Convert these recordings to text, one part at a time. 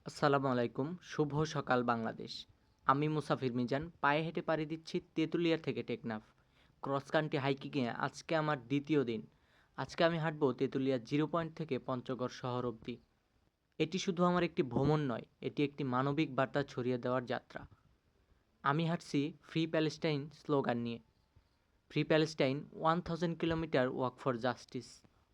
আসসালামু আলাইকুম। শুভ সকাল বাংলাদেশ। আমি মুসাফির মিজান। পায়ে হেঁটে পাড়ি দিচ্ছি তেঁতুলিয়া থেকে টেকনাফ। ক্রস কান্ট্রি হাইকিংয়ে আজকে আমার দ্বিতীয় দিন। আজকে আমি হাঁটবো তেঁতুলিয়া জিরো পয়েন্ট থেকে পঞ্চগড় শহর অবধি। এটি শুধু আমার একটি ভ্রমণ নয়, এটি একটি মানবিক বার্তা ছড়িয়ে দেওয়ার যাত্রা। আমি হাঁটছি ফ্রি প্যালেস্টাইন স্লোগান নিয়ে। Free Palestine 1000 kilometre walk for justice.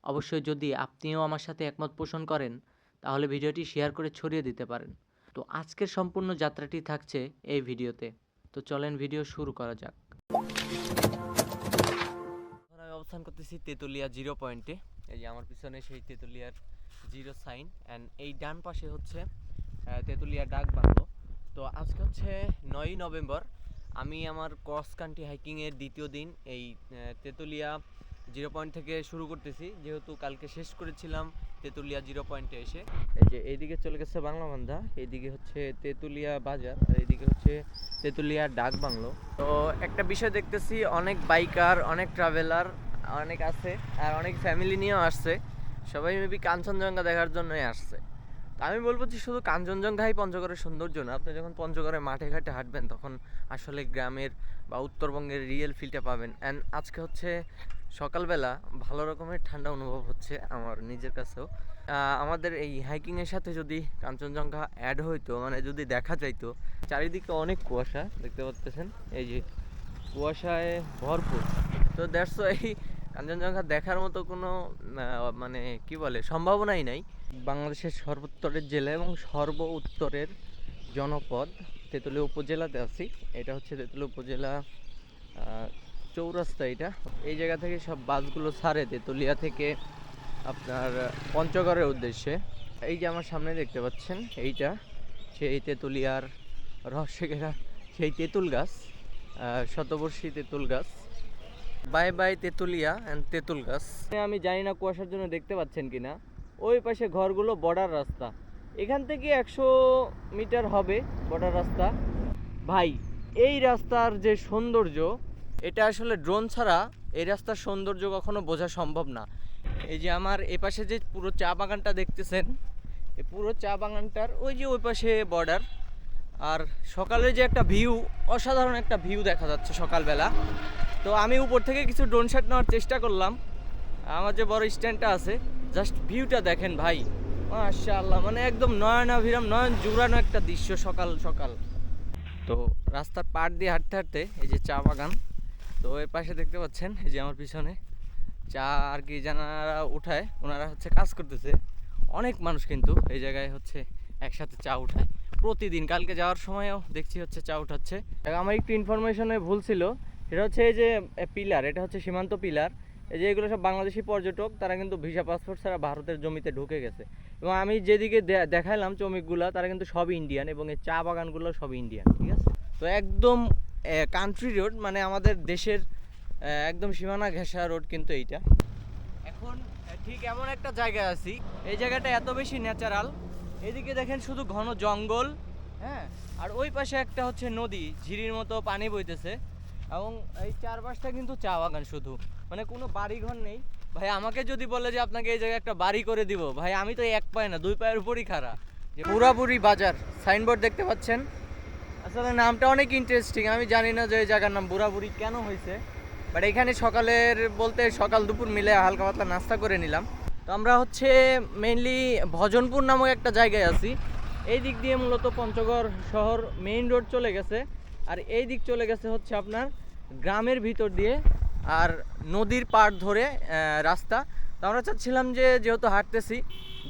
অবশ্যই যদি আপনিও আমার সাথে একমত পোষণ করেন, তাহলে ভিডিওটি শেয়ার করে ছড়িয়ে দিতে পারেন। তো আজকের সম্পূর্ণ যাত্রাটি থাকছে এই ভিডিওতে। তো চলেন ভিডিও শুরু করা যাক। এখন আমি অবস্থান করতেছি তেঁতুলিয়া জিরো পয়েন্টে। এই যে আমার পিছনে সেই তেঁতুলিয়ার জিরো সাইন, অ্যান্ড এই ডান পাশে হচ্ছে তেঁতুলিয়া ডাক বাংলো। তো আজকে হচ্ছে 9ই নভেম্বর। আমি আমার ক্রস কান্ট্রি হাইকিংয়ের দ্বিতীয় দিন এই তেঁতুলিয়া জিরো পয়েন্ট থেকে শুরু করতেছি, যেহেতু কালকে শেষ করেছিলাম তেঁতুলিয়া জিরো পয়েন্টে এসে। এই যে এইদিকে চলে গেছে বাংলাবান্ধা, এইদিকে হচ্ছে তেঁতুলিয়া বাজার, আর এইদিকে হচ্ছে তেঁতুলিয়া ডাক বাংলো। তো একটা বিষয় দেখতেছি, অনেক বাইকার, অনেক ট্রাভেলার অনেক আছে, আর অনেক ফ্যামিলি নিয়েও আসছে। সবাই মেবি কাঞ্চনজঙ্ঘা দেখার জন্যই আসছে। আমি বলবো যে শুধু কাঞ্চনজঙ্ঘাই পঞ্চগড়ের সৌন্দর্য না, আপনি যখন পঞ্চগড়ের মাঠে ঘাটে হাঁটবেন তখন আসলে গ্রামের বা উত্তরবঙ্গের রিয়েল ফিলটা পাবেন। অ্যান্ড আজকে হচ্ছে সকালবেলা ভালো রকমের ঠান্ডা অনুভব হচ্ছে আমার নিজের কাছেও। আমাদের এই হাইকিংয়ের সাথে যদি কাঞ্চনজঙ্ঘা অ্যাড হইতো, মানে যদি দেখা যাইতো। চারিদিকে অনেক কুয়াশা দেখতে পাচ্ছেন, এই যে কুয়াশায় ভরপুর। তো দ্যাটস ওয়াই কাঞ্চনজঙ্ঘা দেখার মতো কোনো মানে কি বলে সম্ভাবনাই নাই। বাংলাদেশের সর্বোত্তরের জেলা এবং সর্ব উত্তরের জনপদ তেঁতুলিয়া উপজেলাতে আছি। এটা হচ্ছে তেঁতুলিয়া উপজেলা চৌরাস্তা। এটা এই জায়গা থেকে সব বাসগুলো ছাড়ে তেঁতুলিয়া থেকে আপনার পঞ্চগড়ের উদ্দেশ্যে। এই যে আমার সামনে দেখতে পাচ্ছেন, এইটা সেই তেঁতুলিয়ার রহস্যে ঘেরা সেই তেঁতুল গাছ, শতবর্ষী তেঁতুল গাছ। বাই বাই তেঁতুলিয়া অ্যান্ড তেঁতুল গাছ। আমি জানি না কুয়াশার জন্য দেখতে পাচ্ছেন কিনা, ওই পাশে ঘরগুলো বর্ডার রাস্তা। এখান থেকে 100 মিটার হবে বর্ডার রাস্তা। ভাই, এই রাস্তার যে সৌন্দর্য, এটা আসলে ড্রোন ছাড়া এই রাস্তার সৌন্দর্য কখনো বোঝা সম্ভব না। এই যে আমার এ পাশে যে পুরো চা বাগানটা দেখতেছেন, এই পুরো চা বাগানটার ওই যে ওই পাশে বর্ডার। আর সকালে যে একটা ভিউ, অসাধারণ একটা ভিউ দেখা যাচ্ছে সকালবেলা। তো আমি উপর থেকে কিছু ড্রোন শট নেওয়ার চেষ্টা করলাম। আমার যে বড় স্ট্যান্ডটা আছে, জাস্ট ভিউটা দেখেন ভাই, মাশাআল্লাহ, মানে একদম নয়নাভিরাম, নয়ন জুড়ানো একটা দৃশ্য সকাল সকাল। তো রাস্তার পাড় দিয়ে হাঁটতে হাঁটতে এই যে চা বাগান, তো এর পাশে দেখতে পাচ্ছেন এই যে আমার পিছনে চা আর কি যারা উঠায়, ওনারা হচ্ছে কাজ করতেছে। অনেক মানুষ কিন্তু এই জায়গায় হচ্ছে একসাথে চা উঠায় প্রতিদিন। কালকে যাওয়ার সময়ও দেখছি হচ্ছে চা উঠাচ্ছে। আমার একটু ইনফরমেশনে ভুল ছিল, সেটা হচ্ছে এই যে পিলার, এটা হচ্ছে সীমান্ত পিলার। এই যে এগুলো সব বাংলাদেশি পর্যটক, তারা কিন্তু ভিসা পাসপোর্ট ছাড়া ভারতের জমিতে ঢুকে গেছে। এবং আমি যেদিকে দেখাইলাম শ্রমিকগুলা, তারা কিন্তু সবই ইন্ডিয়ান, এবং এই চা বাগানগুলো সবই ইন্ডিয়ান, ঠিক আছে। তো একদম কান্ট্রি রোড, মানে আমাদের দেশের একদম সীমানা ঘেঁষা রোড কিন্তু এইটা। এখন ঠিক এমন একটা জায়গায় আছি, এই জায়গাটা এত বেশি ন্যাচারাল। এদিকে দেখেন শুধু ঘন জঙ্গল, হ্যাঁ, আর ওই পাশে একটা হচ্ছে নদী, ঝিরির মতো পানি বইতেছে, এবং এই চারপাশটা কিন্তু চা বাগান শুধু, মানে কোনো বাড়ি ঘর নেই। ভাই আমাকে যদি বলে যে আপনাকে এই জায়গায় একটা বাড়ি করে দিব, ভাই আমি তো এক পায়ে না, দুই পায়ের উপরই খাড়া। যে পুরাপুরি বাজার সাইনবোর্ড দেখতে পাচ্ছেন। আসলে নামটা অনেক ইন্টারেস্টিং। আমি জানি না যে এই জায়গার নাম বুড়াবুড়ি কেন হয়েছে, বাট এখানে সকালের বলতে সকাল দুপুর মিলে হালকা পাতলা নাস্তা করে নিলাম। তো আমরা হচ্ছে মেইনলি ভজনপুর নামক একটা জায়গায় আছি। এই দিক দিয়ে মূলত পঞ্চগড় শহর মেইন রোড চলে গেছে, আর এই দিক চলে গেছে হচ্ছে আপনার গ্রামের ভিতর দিয়ে আর নদীর পাড় ধরে রাস্তা। তো আমরা চাচ্ছিলাম যে যেহেতু হাঁটতেছি,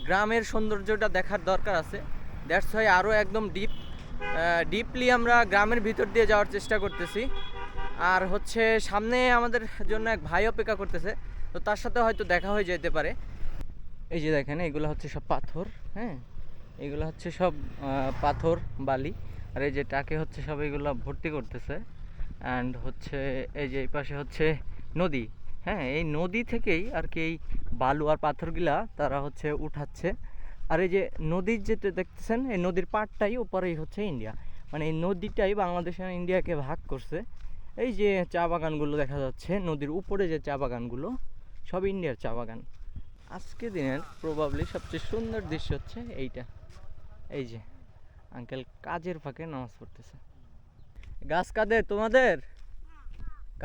গ্রামের সৌন্দর্যটা দেখার দরকার আছে। দ্যাটস ওয়াই আরও একদম ডিপলি আমরা গ্রামের ভিতর দিয়ে যাওয়ার চেষ্টা করতেছি। আর হচ্ছে সামনে আমাদের জন্য এক ভাই অপেক্ষা করতেছে, তো তার সাথে হয়তো দেখা হয়ে যেতে পারে। এই যে দেখেন, এগুলো হচ্ছে সব পাথর, হ্যাঁ, এগুলো হচ্ছে সব পাথর বালি। আর এই যে ট্রাকে হচ্ছে সব এগুলো ভর্তি করতেছে। অ্যান্ড হচ্ছে এই যে এই পাশে হচ্ছে নদী, হ্যাঁ, এই নদী থেকেই আর কি এই বালু আর পাথরগুলা তারা হচ্ছে উঠাচ্ছে। আর এই যে নদীর যেটা দেখতেছেন, এই নদীর পাড়টাই ওপরেই হচ্ছে ইন্ডিয়া, মানে এই নদীটাই বাংলাদেশ আর ইন্ডিয়াকে ভাগ করছে। এই যে চা বাগানগুলো দেখা যাচ্ছে নদীর উপরে, যে চা বাগানগুলো সব ইন্ডিয়ার চা বাগান। আজকে দিনের প্রবাবলি সবচেয়ে সুন্দর দৃশ্য হচ্ছে এইটা। এই যে আঙ্কেল কাজের ফাঁকে নামাজ পড়তেছে। গাছ কাদের তোমাদের?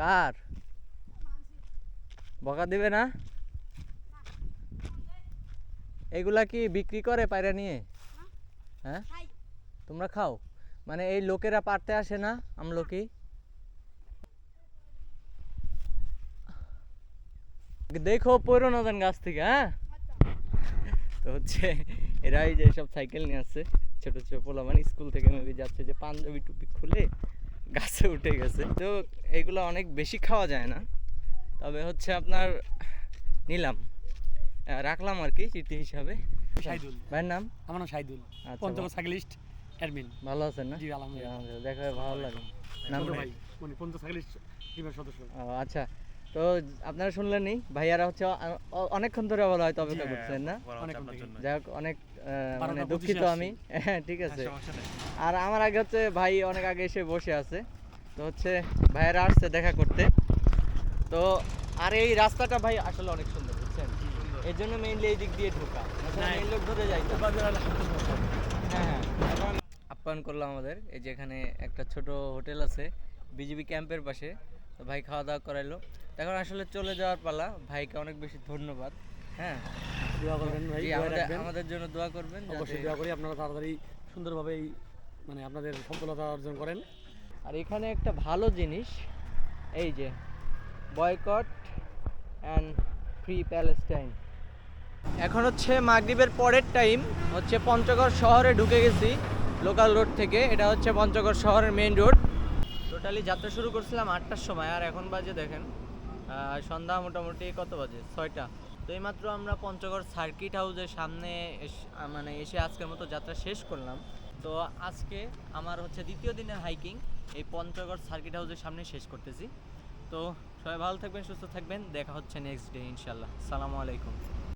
কার? বকা দিবে না? এগুলা কি বিক্রি করে পায়রা নিয়ে? হ্যাঁ, তোমরা খাও? মানে এই লোকেরা পারতে আসে না আমলকি? দেখো পড়ো না যেন গাছ থেকে, হ্যাঁ? তো হচ্ছে এরা এই যে সব সাইকেল নিয়ে আসছে, ছোট ছোট পোলা মানে স্কুল থেকে মেবি যাচ্ছে, যে পাঞ্জাবি টুপি খুলে গাছে উঠে গেছে। তো এগুলো অনেক বেশি খাওয়া যায় না, তবে হচ্ছে আপনার নিলাম, রাখলাম আর কি চিঠি হিসাবে। শাহিদুল ভাইয়ের নাম? আমার নাম শাহিদুল, আচ্ছা, পঞ্চগড় সাইকেলিস্ট অ্যাডমিন। ভালো আছেন না? জি আলহামদুলিল্লাহ। দেখা হয়ে ভালো লাগে। নাম ছোট ভাই মানে পঞ্চগড় সাইকেলিস্ট টিমের সদস্য। ও আচ্ছা, তো আপনারা শুনলেনই, ভাইয়ারা হচ্ছে অনেকক্ষণ ধরে বলা হয়তো অপেক্ষা করছেন না? যাই হোক, অনেক মানে দুঃখিত আমি। হ্যাঁ ঠিক আছে। আর আমার আগে হচ্ছে ভাই অনেক আগে এসে বসে আছে, তো হচ্ছে ভাইয়ারা আসছে দেখা করতে। তো আর এই রাস্তাটা ভাই আসলে অনেক সুন্দর, বুঝছেন? এই জন্য মেইনলি এই দিক দিয়ে ঢোকা, মেইন লোক ধরে যাইতো। হ্যাঁ, এখন আপ্যায়ন করলাম আমাদের এই যে এখানে একটা ছোট হোটেল আছে বিজিবি ক্যাম্পের পাশে। তো ভাই খাওয়া দাওয়া করাইলো, এখন আসলে চলে যাওয়ার পালা। ভাইকে অনেক বেশি ধন্যবাদ। হ্যাঁ, দোয়া করবেন ভাই, আমাদের জন্য দোয়া করবেন। অবশ্যই দোয়া করি আপনারা তাড়াতাড়ি সুন্দরভাবে মানে আপনাদের সফলতা অর্জন করেন। আর এখানে একটা ভালো জিনিস, এই যে বয়কট অ্যান্ড ফ্রি প্যালেস্টাইন। এখন হচ্ছে মাগরিবের পরের টাইম, হচ্ছে পঞ্চগড় শহরে ঢুকে গেছি লোকাল রোড থেকে। এটা হচ্ছে পঞ্চগড় শহরের মেইন রোড। টোটালি যাত্রা শুরু করছিলাম 8টার সময়, আর এখন বাজে দেখেন সন্ধ্যা মোটামুটি কত বাজে, 6টা। তো এইমাত্র আমরা পঞ্চগড় সার্কিট হাউসের সামনে মানে এসে আজকের মতো যাত্রা শেষ করলাম। তো আজকে আমার হচ্ছে দ্বিতীয় দিনের হাইকিং এই পঞ্চগড় সার্কিট হাউসের সামনে শেষ করতেছি। তো সবাই ভালো থাকবেন, সুস্থ থাকবেন, দেখা হচ্ছে নেক্সট ডে ইনশাল্লাহ। আসসালামু আলাইকুম।